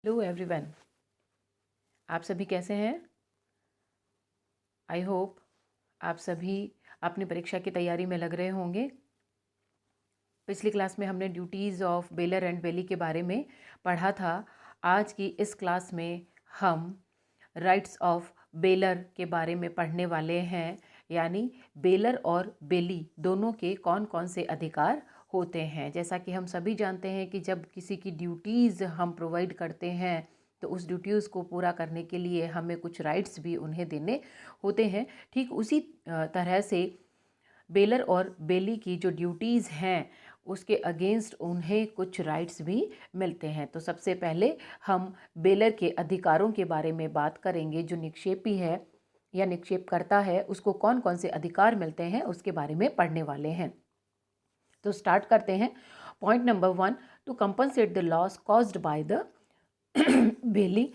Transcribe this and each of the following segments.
Hello everyone, आप सभी कैसे हैं? आई होप आप सभी अपनी परीक्षा की तैयारी में लग रहे होंगे। पिछली क्लास में हमने ड्यूटीज़ ऑफ बेलर एंड बेली के बारे में पढ़ा था। आज की इस क्लास में हम राइट्स ऑफ बेलर के बारे में पढ़ने वाले हैं, यानी बेलर और बेली दोनों के कौन कौन से अधिकार होते हैं। जैसा कि हम सभी जानते हैं कि जब किसी की ड्यूटीज़ हम प्रोवाइड करते हैं तो उस ड्यूटीज़ को पूरा करने के लिए हमें कुछ राइट्स भी उन्हें देने होते हैं। ठीक उसी तरह से बेलर और बेली की जो ड्यूटीज़ हैं उसके अगेंस्ट उन्हें कुछ राइट्स भी मिलते हैं। तो सबसे पहले हम बेलर के अधिकारों के बारे में बात करेंगे। जो निक्षेपी है या निक्षेप करता है उसको कौन कौन से अधिकार मिलते हैं उसके बारे में पढ़ने वाले हैं। तो स्टार्ट करते हैं। Point number 1, to compensate the loss caused by the bailee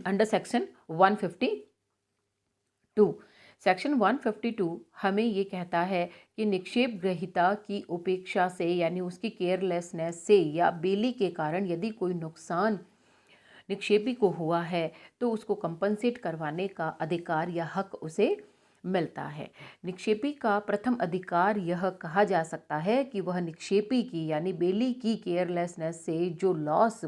under section 152। Section 152 हमें ये कहता है कि निक्षेप ग्रहीता की उपेक्षा से यानी उसकी केयरलेसनेस से या बेली के कारण यदि कोई नुकसान निक्षेपी को हुआ है तो उसको कंपनसेट करवाने का अधिकार या हक उसे मिलता है। निक्षेपी का प्रथम अधिकार यह कहा जा सकता है कि वह निक्षेपी की यानी बेली की केयरलेसनेस से जो लॉस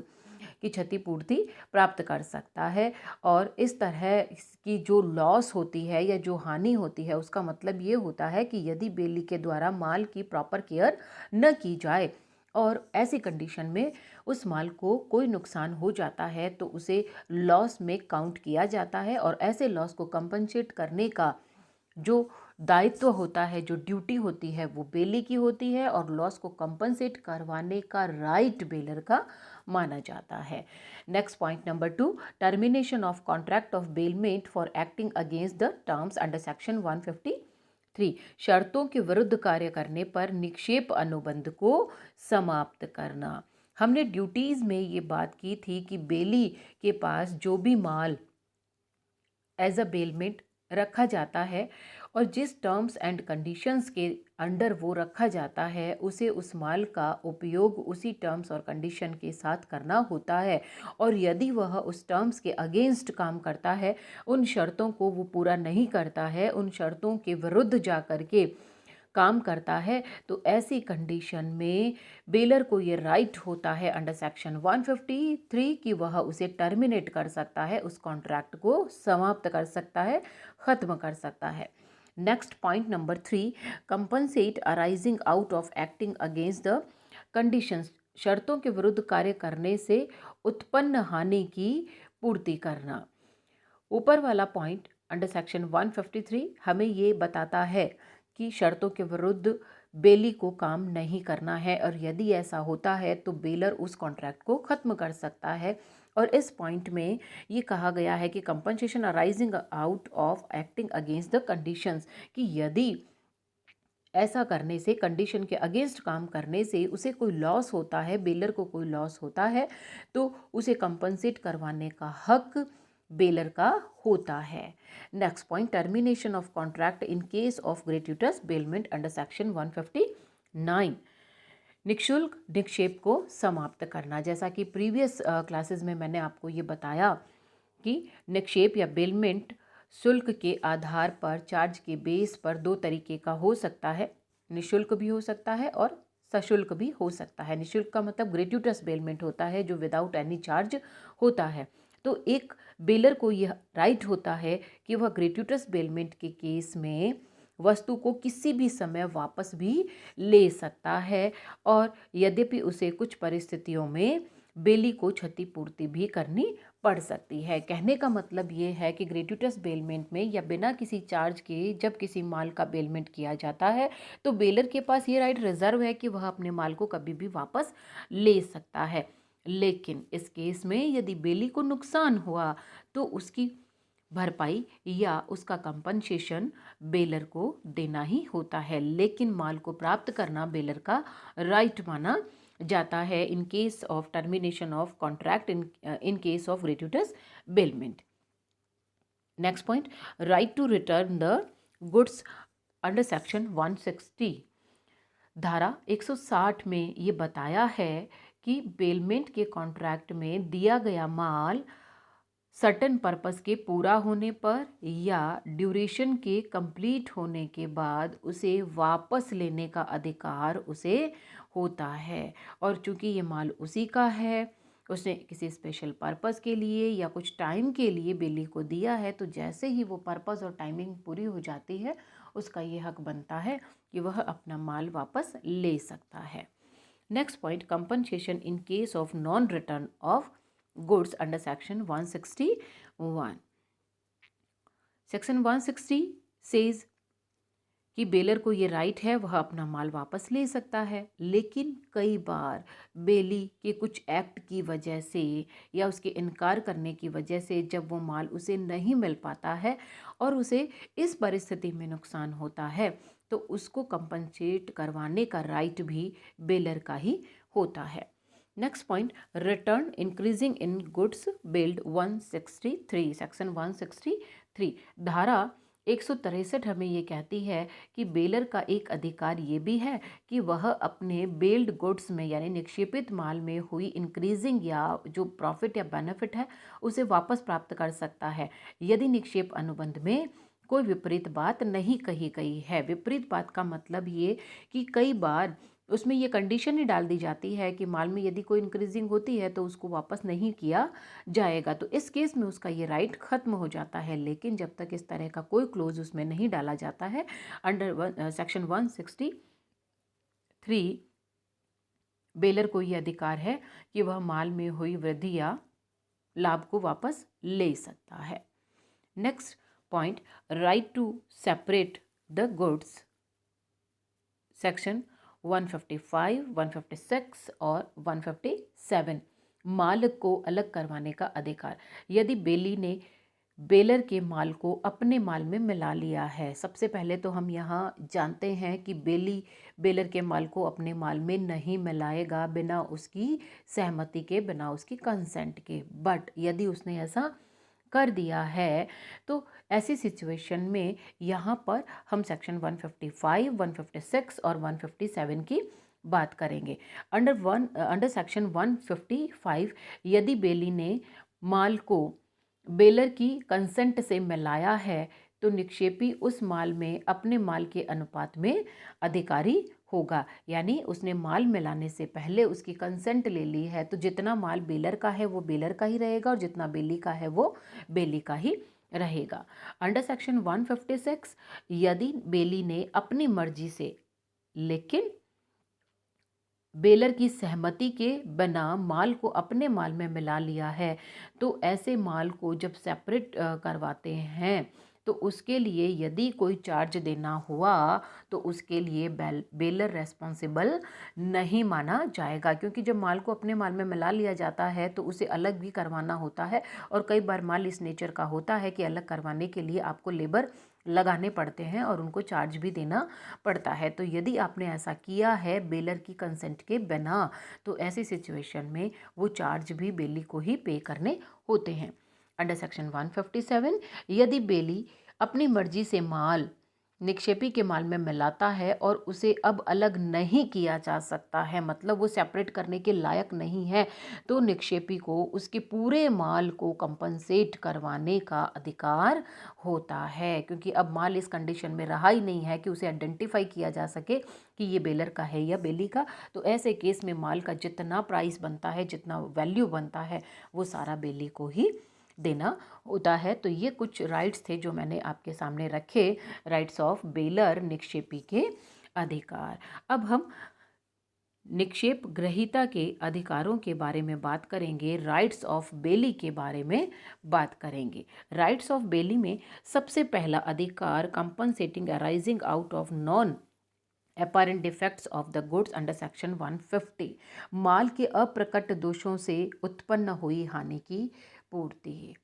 की क्षतिपूर्ति प्राप्त कर सकता है। और इस तरह की जो लॉस होती है या जो हानि होती है उसका मतलब ये होता है कि यदि बेली के द्वारा माल की प्रॉपर केयर न की जाए और ऐसी कंडीशन में उस माल को कोई नुकसान हो जाता है तो उसे लॉस में काउंट किया जाता है और ऐसे लॉस को कंपनसेट करने का जो दायित्व होता है, जो ड्यूटी होती है वो बेली की होती है और लॉस को कंपनसेट करवाने का राइट बेलर का माना जाता है। Next point number 2, termination of contract of bailment for acting against the terms under section 153। शर्तों के विरुद्ध कार्य करने पर निक्षेप अनुबंध को समाप्त करना। हमने ड्यूटीज में ये बात की थी कि बेली के पास जो भी माल एज अ बेलमेंट रखा जाता है और जिस टर्म्स एंड कंडीशंस के अंडर वो रखा जाता है उसे उस माल का उपयोग उसी टर्म्स और कंडीशन के साथ करना होता है। और यदि वह उस टर्म्स के अगेंस्ट काम करता है, उन शर्तों को वो पूरा नहीं करता है, उन शर्तों के विरुद्ध जा कर के काम करता है, तो ऐसी कंडीशन में बेलर को ये राइट होता है अंडर सेक्शन 153 कि वह उसे टर्मिनेट कर सकता है, उस कॉन्ट्रैक्ट को समाप्त कर सकता है, ख़त्म कर सकता है। Next point number 3, compensate arising out of acting against the conditions. शर्तों के विरुद्ध कार्य करने से उत्पन्न हानि की पूर्ति करना। ऊपर वाला पॉइंट अंडर सेक्शन 153 हमें ये बताता है कि शर्तों के विरुद्ध बेली को काम नहीं करना है और यदि ऐसा होता है तो बेलर उस कॉन्ट्रैक्ट को ख़त्म कर सकता है। और इस पॉइंट में ये कहा गया है कि compensation arising out of acting against the conditions, कि यदि ऐसा करने से, कंडीशन के अगेंस्ट काम करने से उसे कोई लॉस होता है, बेलर को कोई लॉस होता है, तो उसे कंपनसेट करवाने का हक बेलर का होता है। Next point, termination of contract in case of gratuitous bailment under section 159। निःशुल्क निक्षेप को समाप्त करना। जैसा कि प्रीवियस क्लासेस में मैंने आपको ये बताया कि निक्षेप या बेलमेंट शुल्क के आधार पर, चार्ज के बेस पर दो तरीके का हो सकता है। निःशुल्क भी हो सकता है और सशुल्क भी हो सकता है। निःशुल्क का मतलब ग्रेट्यूटस बेलमेंट होता है जो विदाउट एनी चार्ज होता है। तो एक बेलर को यह राइट होता है कि वह ग्रेट्यूटस बेलमेंट के केस में वस्तु को किसी भी समय वापस भी ले सकता है और यद्यपि उसे कुछ परिस्थितियों में बेली को क्षतिपूर्ति भी करनी पड़ सकती है। कहने का मतलब ये है कि ग्रेट्यूटस बेलमेंट में या बिना किसी चार्ज के जब किसी माल का बेलमेंट किया जाता है तो बेलर के पास ये राइट रिजर्व है कि वह अपने माल को कभी भी वापस ले सकता है। लेकिन इस केस में यदि बेली को नुकसान हुआ तो उसकी भरपाई या उसका कंपनसेशन बेलर को देना ही होता है, लेकिन माल को प्राप्त करना बेलर का राइट माना जाता है in case of termination of contract in case of gratuitous bailment. Next point, right to return the goods under section 160। धारा 160 में ये बताया है कि बेलमेंट के कॉन्ट्रैक्ट में दिया गया माल सर्टेन पर्पस के पूरा होने पर या ड्यूरेशन के कंप्लीट होने के बाद उसे वापस लेने का अधिकार उसे होता है। और चूंकि ये माल उसी का है, उसने किसी स्पेशल पर्पस के लिए या कुछ टाइम के लिए बेली को दिया है, तो जैसे ही वो पर्पस और टाइमिंग पूरी हो जाती है उसका ये हक बनता है कि वह अपना माल वापस ले सकता है। Next point, compensation in case of non return of goods under section 161। Section 160 says कि बेलर को ये राइट है, वह अपना माल वापस ले सकता है, लेकिन कई बार बेली के कुछ एक्ट की वजह से या उसके इनकार करने की वजह से जब वो माल उसे नहीं मिल पाता है और उसे इस परिस्थिति में नुकसान होता है, तो उसको कंपनसेट करवाने का राइट भी बेलर का ही होता है। Next point, return increasing in goods build 163, section 163 धारा 163 हमें ये कहती है कि बेलर का एक अधिकार ये भी है कि वह अपने बेल्ड गुड्स में यानी निक्षेपित माल में हुई इंक्रीजिंग या जो प्रॉफिट या बेनिफिट है उसे वापस प्राप्त कर सकता है यदि निक्षेप अनुबंध में कोई विपरीत बात नहीं कही गई है। विपरीत बात का मतलब ये कि कई बार उसमें ये कंडीशन ही डाल दी जाती है कि माल में यदि कोई इंक्रीजिंग होती है तो उसको वापस नहीं किया जाएगा, तो इस केस में उसका ये राइट खत्म हो जाता है। लेकिन जब तक इस तरह का कोई क्लोज उसमें नहीं डाला जाता है, अंडर सेक्शन 163 बेलर को ये अधिकार है कि वह माल में हुई वृद्धि या लाभ को वापस ले सकता है। Next point, right to separate the goods, section 155, 156 और 157 माल को अलग करवाने का अधिकार। यदि बेली ने बेलर के माल को अपने माल में मिला लिया है, सबसे पहले तो हम यहाँ जानते हैं कि बेली बेलर के माल को अपने माल में नहीं मिलाएगा बिना उसकी सहमति के, बिना उसकी कंसेंट के। बट यदि उसने ऐसा कर दिया है तो ऐसी सिचुएशन में यहाँ पर हम सेक्शन 155, 156 और 157 की बात करेंगे। अंडर सेक्शन 155 यदि बेली ने माल को बेलर की कंसेंट से मिलाया है तो निक्षेपी उस माल में अपने माल के अनुपात में अधिकारी होगा। यानी उसने माल मिलाने से पहले उसकी कंसेंट ले ली है, तो जितना माल बेलर का है वो बेलर का ही रहेगा और जितना बेली का है वो बेली का ही रहेगा। अंडर सेक्शन 156 यदि बेली ने अपनी मर्जी से लेकिन बेलर की सहमति के बिना माल को अपने माल में मिला लिया है, तो ऐसे माल को जब सेपरेट करवाते हैं तो उसके लिए यदि कोई चार्ज देना हुआ तो उसके लिए बेलर रेस्पॉन्सिबल नहीं माना जाएगा, क्योंकि जब माल को अपने माल में मिला लिया जाता है तो उसे अलग भी करवाना होता है और कई बार माल इस नेचर का होता है कि अलग करवाने के लिए आपको लेबर लगाने पड़ते हैं और उनको चार्ज भी देना पड़ता है। तो यदि आपने ऐसा किया है बेलर की कंसेंट के बिना, तो ऐसी सिचुएशन में वो चार्ज भी बेली को ही पे करने होते हैं। अंडर सेक्शन 157 यदि बेली अपनी मर्जी से माल निक्षेपी के माल में मिलाता है और उसे अब अलग नहीं किया जा सकता है, मतलब वो सेपरेट करने के लायक नहीं है, तो निक्षेपी को उसके पूरे माल को कंपनसेट करवाने का अधिकार होता है, क्योंकि अब माल इस कंडीशन में रहा ही नहीं है कि उसे आइडेंटिफाई किया जा सके कि ये बेलर का है या बेली का। तो ऐसे केस में माल का जितना प्राइस बनता है, जितना वैल्यू बनता है, वो सारा बेली को ही देना होता है। तो ये कुछ राइट्स थे जो मैंने आपके सामने रखे, राइट्स ऑफ बेलर, निक्षेपी के अधिकार। अब हम निक्षेप ग्रहीता के अधिकारों के बारे में बात करेंगे, राइट्स ऑफ बेली के बारे में बात करेंगे। राइट्स ऑफ बेली में सबसे पहला अधिकार compensating arising out of non apparent defects of the goods under section 150 माल के अप्रकट दोषों से उत्पन्न हुई हानि की पूर्ति है।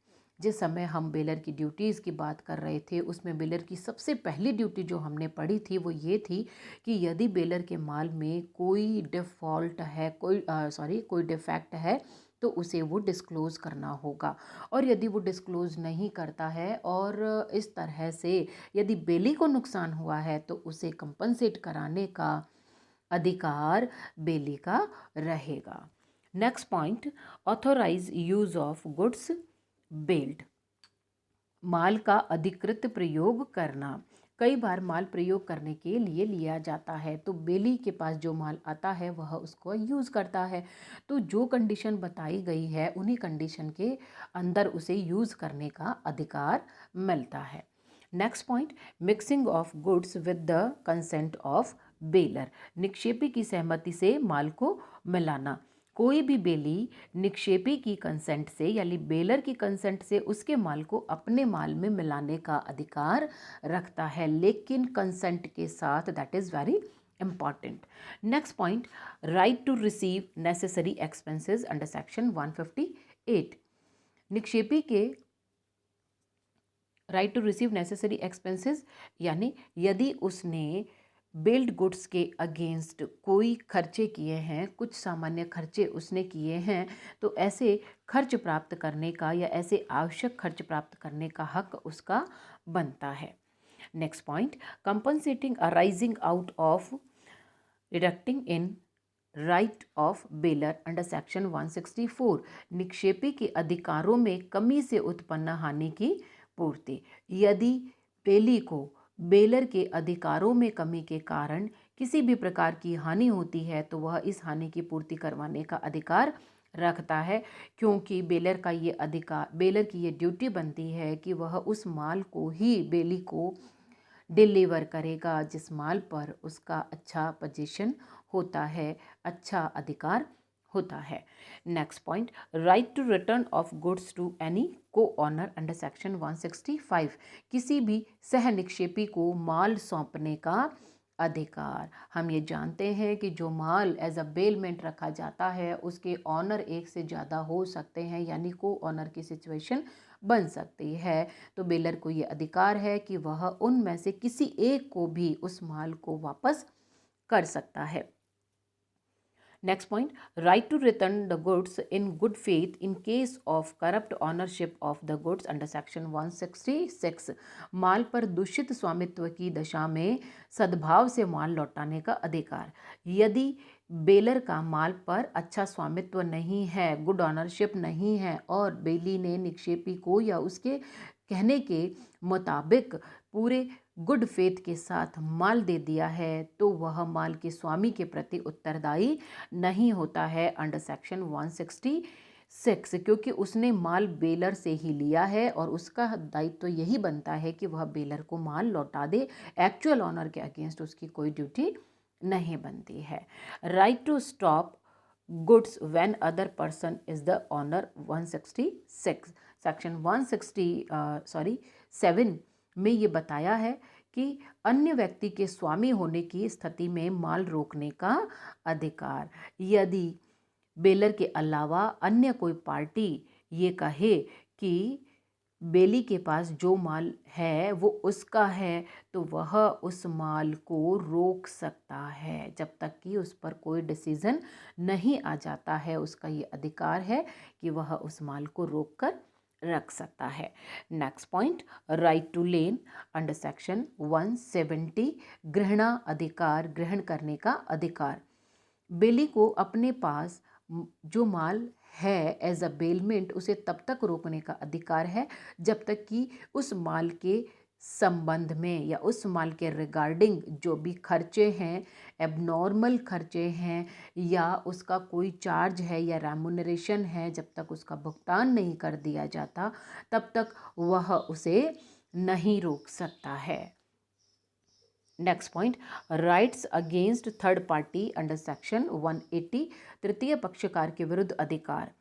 जिस समय हम बेलर की ड्यूटीज़ की बात कर रहे थे उसमें बेलर की सबसे पहली ड्यूटी जो हमने पढ़ी थी वो ये थी कि यदि बेलर के माल में कोई डिफ़ॉल्ट है, कोई डिफेक्ट है, तो उसे वो डिस्क्लोज़ करना होगा। और यदि वो डिस्क्लोज़ नहीं करता है और इस तरह से यदि बेली को नुकसान हुआ है तो उसे कंपनसेट कराने का अधिकार बेली का रहेगा। Next point, authorised use of goods bailed, माल का अधिकृत प्रयोग करना। कई बार माल प्रयोग करने के लिए लिया जाता है, तो बेली के पास जो माल आता है वह उसको यूज़ करता है। तो जो कंडीशन बताई गई है उन्हीं कंडीशन के अंदर उसे यूज़ करने का अधिकार मिलता है। Next point, mixing of goods with the consent of bailor, निक्षेपी की सहमति से माल को मिलाना। कोई भी बेली निक्षेपी की कंसेंट से यानी बेलर की कंसेंट से उसके माल को अपने माल में मिलाने का अधिकार रखता है, लेकिन कंसेंट के साथ, that is very important. Next point, right to receive necessary expenses under section 158. निक्षेपी के right to receive necessary expenses यानी यदि उसने बिल्ड गुड्स के अगेंस्ट कोई खर्चे किए हैं, कुछ सामान्य खर्चे उसने किए हैं, तो ऐसे खर्च प्राप्त करने का या ऐसे आवश्यक खर्च प्राप्त करने का हक उसका बनता है। Next point, compensating arising out of deducting in right of baler under section 164, निक्षेपी के अधिकारों में कमी से उत्पन्न हानि की पूर्ति। यदि बेली को बेलर के अधिकारों में कमी के कारण किसी भी प्रकार की हानि होती है तो वह इस हानि की पूर्ति करवाने का अधिकार रखता है, क्योंकि बेलर का ये अधिकार, बेलर की ये ड्यूटी बनती है कि वह उस माल को ही बेली को डिलीवर करेगा जिस माल पर उसका अच्छा पोजीशन होता है, अच्छा अधिकार होता है। Next point, right to return of goods to any co owner under section 165, किसी भी सह निक्षेपी को माल सौंपने का अधिकार। हम ये जानते हैं कि जो माल एज अ बेलमेंट रखा जाता है उसके ऑनर एक से ज़्यादा हो सकते हैं, यानी को ऑनर की सिचुएशन बन सकती है। तो बेलर को ये अधिकार है कि वह उनमें से किसी एक को भी उस माल को वापस कर सकता है। Next point, right to return the goods in good faith in case of corrupt ownership of the goods under section 166, माल पर दूषित स्वामित्व की दशा में सद्भाव से माल लौटाने का अधिकार। यदि बेलर का माल पर अच्छा स्वामित्व नहीं है, गुड ऑनरशिप नहीं है, और बेली ने निक्षेपी को या उसके कहने के मुताबिक पूरे गुड फेथ के साथ माल दे दिया है, तो वह माल के स्वामी के प्रति उत्तरदायी नहीं होता है अंडर सेक्शन 166, क्योंकि उसने माल बेलर से ही लिया है और उसका दायित्व तो यही बनता है कि वह बेलर को माल लौटा दे। एक्चुअल ऑनर के अगेंस्ट उसकी कोई ड्यूटी नहीं बनती है। Right to stop goods when other person is the owner 166, section 167 में ये बताया है कि अन्य व्यक्ति के स्वामी होने की स्थिति में माल रोकने का अधिकार। यदि बेलर के अलावा अन्य कोई पार्टी ये कहे कि बेली के पास जो माल है वो उसका है, तो वह उस माल को रोक सकता है जब तक कि उस पर कोई डिसीजन नहीं आ जाता है। उसका ये अधिकार है कि वह उस माल को रोक कर रख सकता है। Next point, right two lane under section 170, ग्रहणा अधिकार, ग्रहण करने का अधिकार। बेली को अपने पास जो माल है एज अ बेलमेंट उसे तब तक रोकने का अधिकार है जब तक कि उस माल के संबंध में या उस माल के रिगार्डिंग जो भी खर्चे हैं, एबनॉर्मल खर्चे हैं या उसका कोई चार्ज है या रेम्यूनरेशन है, जब तक उसका भुगतान नहीं कर दिया जाता तब तक वह उसे नहीं रोक सकता है। Next point, rights against third party under section 180, तृतीय पक्षकार के विरुद्ध अधिकार।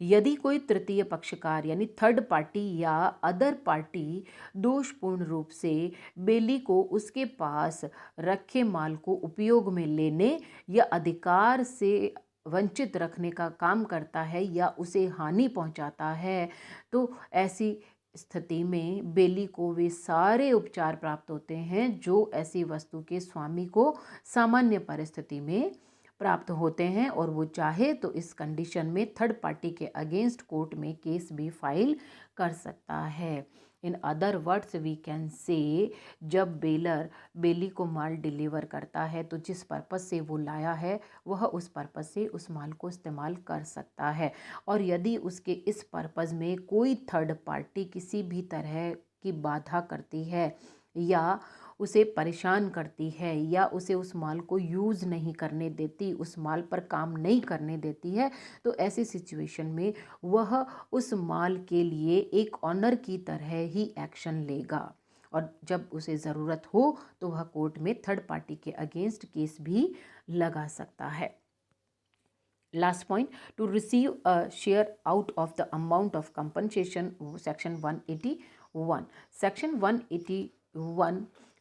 यदि कोई तृतीय पक्षकार यानी थर्ड पार्टी या अदर पार्टी दोषपूर्ण रूप से बेली को उसके पास रखे माल को उपयोग में लेने या अधिकार से वंचित रखने का काम करता है या उसे हानि पहुंचाता है, तो ऐसी स्थिति में बेली को वे सारे उपचार प्राप्त होते हैं जो ऐसी वस्तु के स्वामी को सामान्य परिस्थिति में प्राप्त होते हैं, और वो चाहे तो इस कंडीशन में थर्ड पार्टी के अगेंस्ट कोर्ट में केस भी फाइल कर सकता है। In other words we can say जब बेलर बेली को माल डिलीवर करता है तो जिस पर्पस से वो लाया है वह उस पर्पस से उस माल को इस्तेमाल कर सकता है। और यदि उसके इस पर्पस में कोई थर्ड पार्टी किसी भी तरह की बाधा करती है या उसे परेशान करती है या उसे उस माल को यूज़ नहीं करने देती, उस माल पर काम नहीं करने देती है, तो ऐसी सिचुएशन में वह उस माल के लिए एक ऑनर की तरह ही एक्शन लेगा और जब उसे ज़रूरत हो तो वह कोर्ट में थर्ड पार्टी के अगेंस्ट केस भी लगा सकता है। Last point, to receive a share out of the amount of compensation, section 181। section 181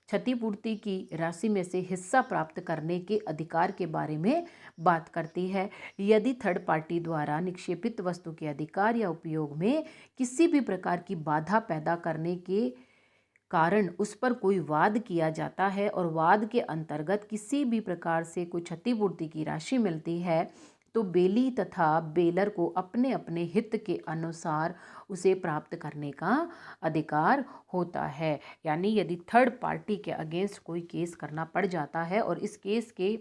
क्षतिपूर्ति की राशि में से हिस्सा प्राप्त करने के अधिकार के बारे में बात करती है। यदि थर्ड पार्टी द्वारा निक्षेपित वस्तु के अधिकार या उपयोग में किसी भी प्रकार की बाधा पैदा करने के कारण उस पर कोई वाद किया जाता है और वाद के अंतर्गत किसी भी प्रकार से कोई क्षतिपूर्ति की राशि मिलती है तो बेली तथा बेलर को अपने अपने हित के अनुसार उसे प्राप्त करने का अधिकार होता है। यानी यदि थर्ड पार्टी के अगेंस्ट कोई केस करना पड़ जाता है और इस केस के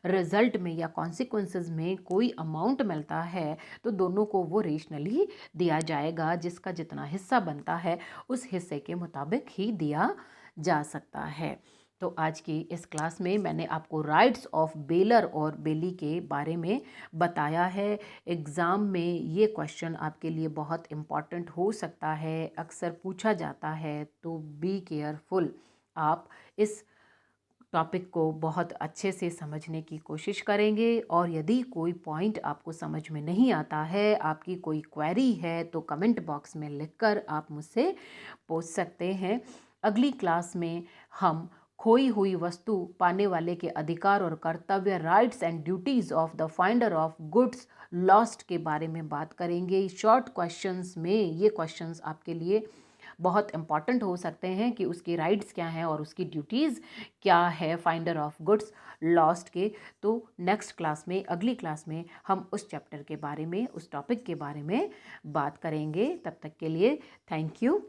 रिजल्ट में या कॉन्सिक्वेंसेस में कोई अमाउंट मिलता है तो दोनों को वो रेशनली दिया जाएगा, जिसका जितना हिस्सा बनता है उस हिस्से के मुताबिक ही दिया जा सकता है। तो आज की इस क्लास में मैंने आपको राइट्स ऑफ बेलर और बेली के बारे में बताया है। एग्ज़ाम में ये क्वेश्चन आपके लिए बहुत इम्पॉर्टेंट हो सकता है, अक्सर पूछा जाता है, तो बी केयरफुल। आप इस टॉपिक को बहुत अच्छे से समझने की कोशिश करेंगे और यदि कोई पॉइंट आपको समझ में नहीं आता है, आपकी कोई क्वेरी है, तो कमेंट बॉक्स में लिखकर आप मुझसे पूछ सकते हैं। अगली क्लास में हम खोई हुई वस्तु पाने वाले के अधिकार और कर्तव्य, rights and duties of the finder of goods lost के बारे में बात करेंगे। शॉर्ट क्वेश्चंस में ये क्वेश्चंस आपके लिए बहुत इंपॉर्टेंट हो सकते हैं कि उसकी राइट्स क्या हैं और उसकी ड्यूटीज़ क्या है फाइंडर ऑफ गुड्स लॉस्ट के। तो नेक्स्ट क्लास में, अगली क्लास में हम उस चैप्टर के बारे में, उस टॉपिक के बारे में बात करेंगे। तब तक के लिए थैंक यू।